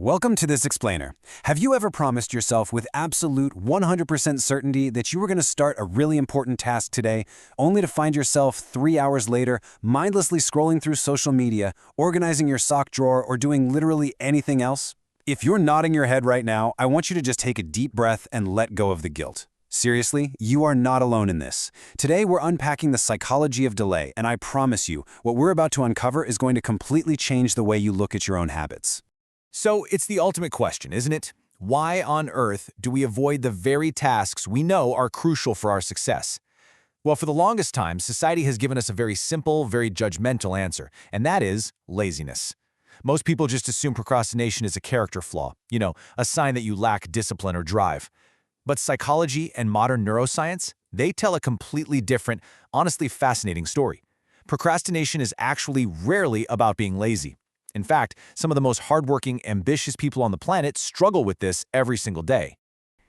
Welcome to this explainer. Have you ever promised yourself with absolute 100% certainty that you were going to start a really important task today, only to find yourself 3 hours later mindlessly scrolling through social media, organizing your sock drawer, or doing literally anything else? If you're nodding your head right now, I want you to just take a deep breath and let go of the guilt. Seriously, you are not alone in this. Today, we're unpacking the psychology of delay, and I promise you, what we're about to uncover is going to completely change the way you look at your own habits. So it's the ultimate question, isn't it? Why on earth do we avoid the very tasks we know are crucial for our success? Well, for the longest time, society has given us a very simple, very judgmental answer, and that is laziness. Most people just assume procrastination is a character flaw, a sign that you lack discipline or drive. But psychology and modern neuroscience, they tell a completely different, honestly fascinating story. Procrastination is actually rarely about being lazy. In fact, some of the most hardworking, ambitious people on the planet struggle with this every single day.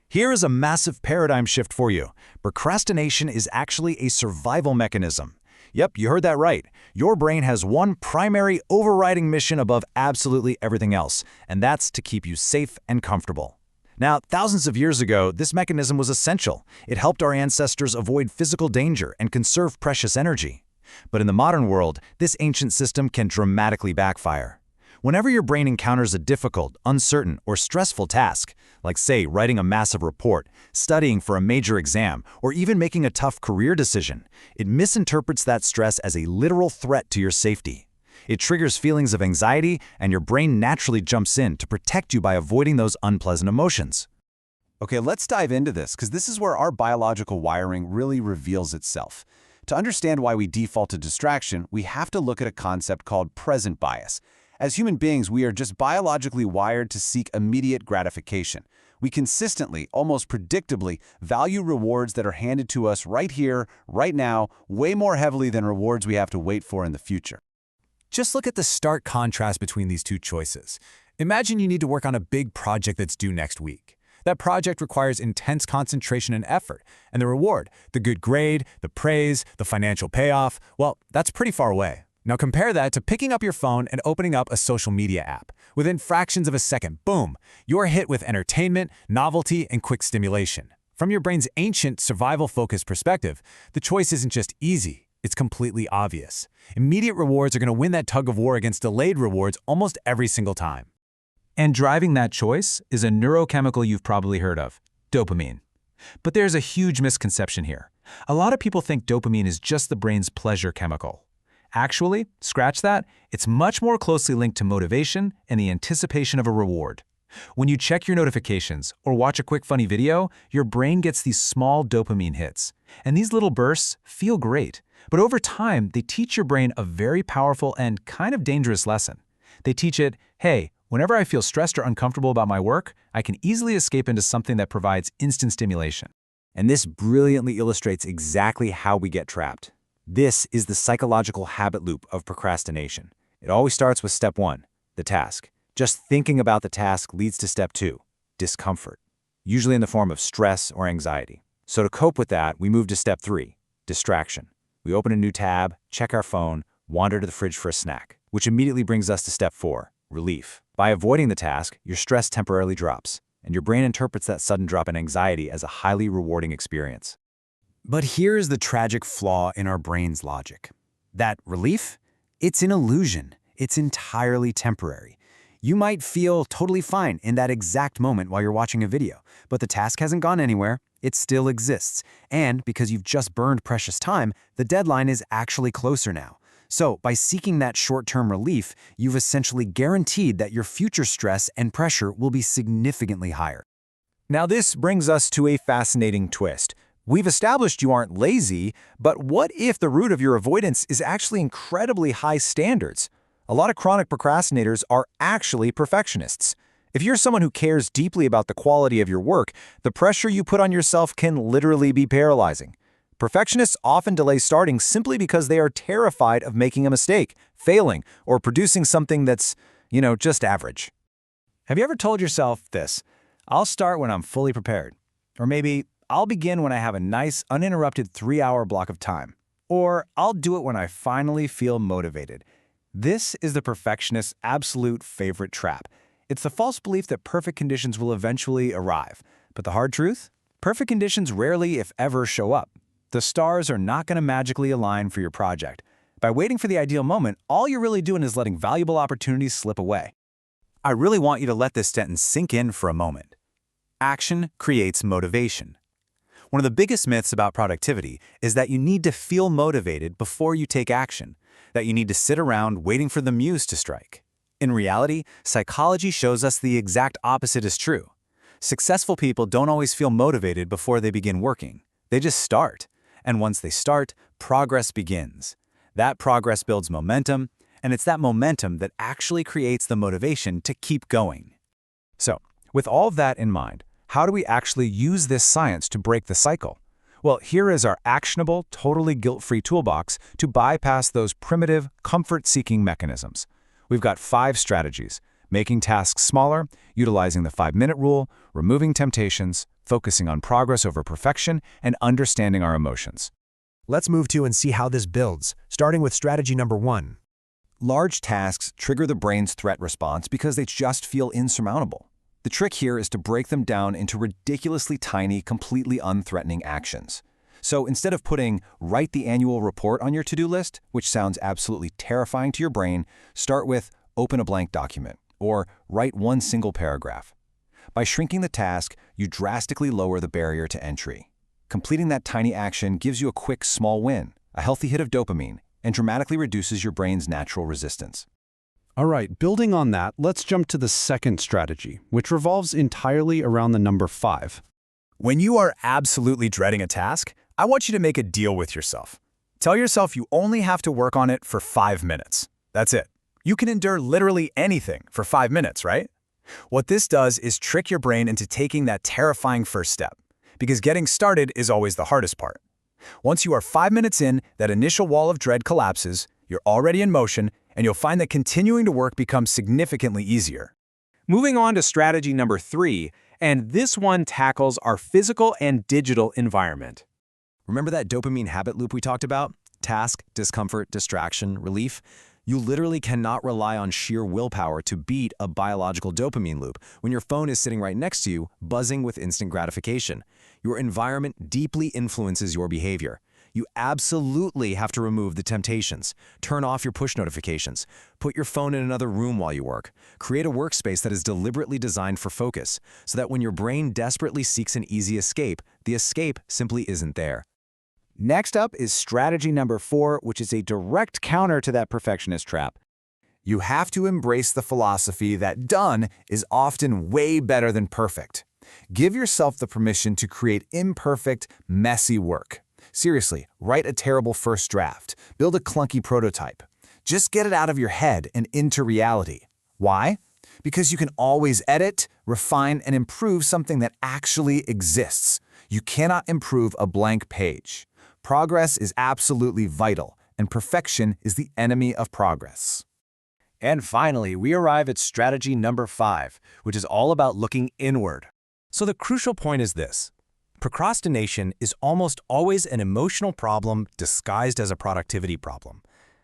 Here is a massive paradigm shift for you. Procrastination is actually a survival mechanism. Yep, you heard that right. Your brain has one primary overriding mission above absolutely everything else, and that's to keep you safe and comfortable. Now, thousands of years ago, this mechanism was essential. It helped our ancestors avoid physical danger and conserve precious energy. But in the modern world, this ancient system can dramatically backfire. Whenever your brain encounters a difficult, uncertain, or stressful task, like say writing a massive report, studying for a major exam, or even making a tough career decision, it misinterprets that stress as a literal threat to your safety. It triggers feelings of anxiety, and your brain naturally jumps in to protect you by avoiding those unpleasant emotions. Okay, let's dive into this, because this is where our biological wiring really reveals itself. To understand why we default to distraction, we have to look at a concept called present bias. As human beings, we are just biologically wired to seek immediate gratification. We consistently, almost predictably, value rewards that are handed to us right here, right now, way more heavily than rewards we have to wait for in the future. Just look at the stark contrast between these two choices. Imagine you need to work on a big project that's due next week. That project requires intense concentration and effort, and the reward, the good grade, the praise, the financial payoff, well, that's pretty far away. Now compare that to picking up your phone and opening up a social media app. Within fractions of a second, boom, you're hit with entertainment, novelty, and quick stimulation. From your brain's ancient survival-focused perspective, the choice isn't just easy, it's completely obvious. Immediate rewards are going to win that tug of war against delayed rewards almost every single time. And driving that choice is a neurochemical you've probably heard of, dopamine. But there's a huge misconception here. A lot of people think dopamine is just the brain's pleasure chemical. Actually, scratch that, it's much more closely linked to motivation and the anticipation of a reward. When you check your notifications or watch a quick funny video, your brain gets these small dopamine hits. And these little bursts feel great, but over time, they teach your brain a very powerful and kind of dangerous lesson. They teach it, hey, whenever I feel stressed or uncomfortable about my work, I can easily escape into something that provides instant stimulation. And this brilliantly illustrates exactly how we get trapped. This is the psychological habit loop of procrastination. It always starts with step 1, the task. Just thinking about the task leads to step 2, discomfort, usually in the form of stress or anxiety. So to cope with that, we move to step 3, distraction. We open a new tab, check our phone, wander to the fridge for a snack, which immediately brings us to step 4, relief. By avoiding the task, your stress temporarily drops, and your brain interprets that sudden drop in anxiety as a highly rewarding experience. But here's the tragic flaw in our brain's logic. That relief? It's an illusion. It's entirely temporary. You might feel totally fine in that exact moment while you're watching a video, but the task hasn't gone anywhere, it still exists. And because you've just burned precious time, the deadline is actually closer now. So by seeking that short-term relief, you've essentially guaranteed that your future stress and pressure will be significantly higher. Now this brings us to a fascinating twist. We've established you aren't lazy, but what if the root of your avoidance is actually incredibly high standards? A lot of chronic procrastinators are actually perfectionists. If you're someone who cares deeply about the quality of your work, the pressure you put on yourself can literally be paralyzing. Perfectionists often delay starting simply because they are terrified of making a mistake, failing, or producing something that's, just average. Have you ever told yourself this? I'll start when I'm fully prepared. Or maybe, I'll begin when I have a nice, uninterrupted 3-hour block of time. Or I'll do it when I finally feel motivated. This is the perfectionist's absolute favorite trap. It's the false belief that perfect conditions will eventually arrive. But the hard truth? Perfect conditions rarely, if ever, show up. The stars are not going to magically align for your project. By waiting for the ideal moment, all you're really doing is letting valuable opportunities slip away. I really want you to let this sentence sink in for a moment. Action creates motivation. One of the biggest myths about productivity is that you need to feel motivated before you take action, that you need to sit around waiting for the muse to strike. In reality, psychology shows us the exact opposite is true. Successful people don't always feel motivated before they begin working. They just start. And once they start, progress begins. That progress builds momentum, and it's that momentum that actually creates the motivation to keep going. So, with all of that in mind, how do we actually use this science to break the cycle? Well, here is our actionable, totally guilt-free toolbox to bypass those primitive, comfort-seeking mechanisms. We've got 5 strategies: making tasks smaller, utilizing the 5-minute rule, removing temptations, focusing on progress over perfection, and understanding our emotions. Let's move to and see how this builds, starting with strategy number 1. Large tasks trigger the brain's threat response because they just feel insurmountable. The trick here is to break them down into ridiculously tiny, completely unthreatening actions. So instead of putting "write the annual report" on your to-do list, which sounds absolutely terrifying to your brain, start with "open a blank document" or "write one single paragraph." By shrinking the task, you drastically lower the barrier to entry. Completing that tiny action gives you a quick, small win, a healthy hit of dopamine, and dramatically reduces your brain's natural resistance. All right, building on that, let's jump to the second strategy, which revolves entirely around the number 5. When you are absolutely dreading a task, I want you to make a deal with yourself. Tell yourself you only have to work on it for 5 minutes. That's it. You can endure literally anything for 5 minutes, right? What this does is trick your brain into taking that terrifying first step, because getting started is always the hardest part. Once you are 5 minutes in, that initial wall of dread collapses, you're already in motion, and you'll find that continuing to work becomes significantly easier. Moving on to strategy number 3, and this one tackles our physical and digital environment. Remember that dopamine habit loop we talked about? Task, discomfort, distraction, relief? You literally cannot rely on sheer willpower to beat a biological dopamine loop when your phone is sitting right next to you, buzzing with instant gratification. Your environment deeply influences your behavior. You absolutely have to remove the temptations. Turn off your push notifications. Put your phone in another room while you work. Create a workspace that is deliberately designed for focus, so that when your brain desperately seeks an easy escape, the escape simply isn't there. Next up is strategy number 4, which is a direct counter to that perfectionist trap. You have to embrace the philosophy that done is often way better than perfect. Give yourself the permission to create imperfect, messy work. Seriously, write a terrible first draft. Build a clunky prototype. Just get it out of your head and into reality. Why? Because you can always edit, refine, and improve something that actually exists. You cannot improve a blank page. Progress is absolutely vital, and perfection is the enemy of progress. And finally, we arrive at strategy number 5, which is all about looking inward. So the crucial point is this. Procrastination is almost always an emotional problem disguised as a productivity problem.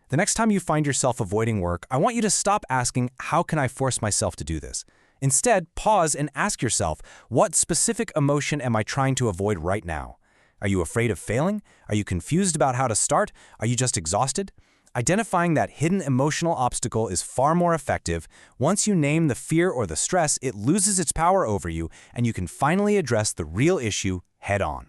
The next time you find yourself avoiding work, I want you to stop asking, how can I force myself to do this? Instead, pause and ask yourself, what specific emotion am I trying to avoid right now? Are you afraid of failing? Are you confused about how to start? Are you just exhausted? Identifying that hidden emotional obstacle is far more effective. Once you name the fear or the stress, it loses its power over you, and you can finally address the real issue head-on.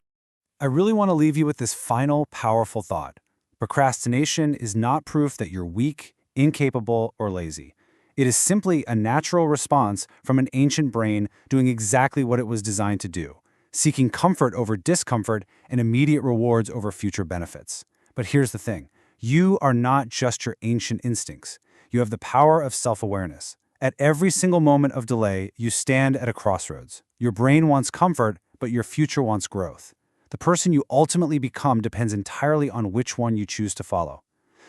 I really want to leave you with this final, powerful thought. Procrastination is not proof that you're weak, incapable, or lazy. It is simply a natural response from an ancient brain doing exactly what it was designed to do, seeking comfort over discomfort and immediate rewards over future benefits. But here's the thing. You are not just your ancient instincts. You have the power of self-awareness. At every single moment of delay, you stand at a crossroads. Your brain wants comfort, but your future wants growth. The person you ultimately become depends entirely on which one you choose to follow.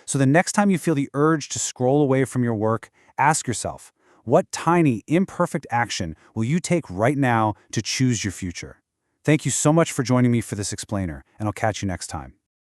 So the next time you feel the urge to scroll away from your work, ask yourself, what tiny, imperfect action will you take right now to choose your future? Thank you so much for joining me for this explainer, and I'll catch you next time.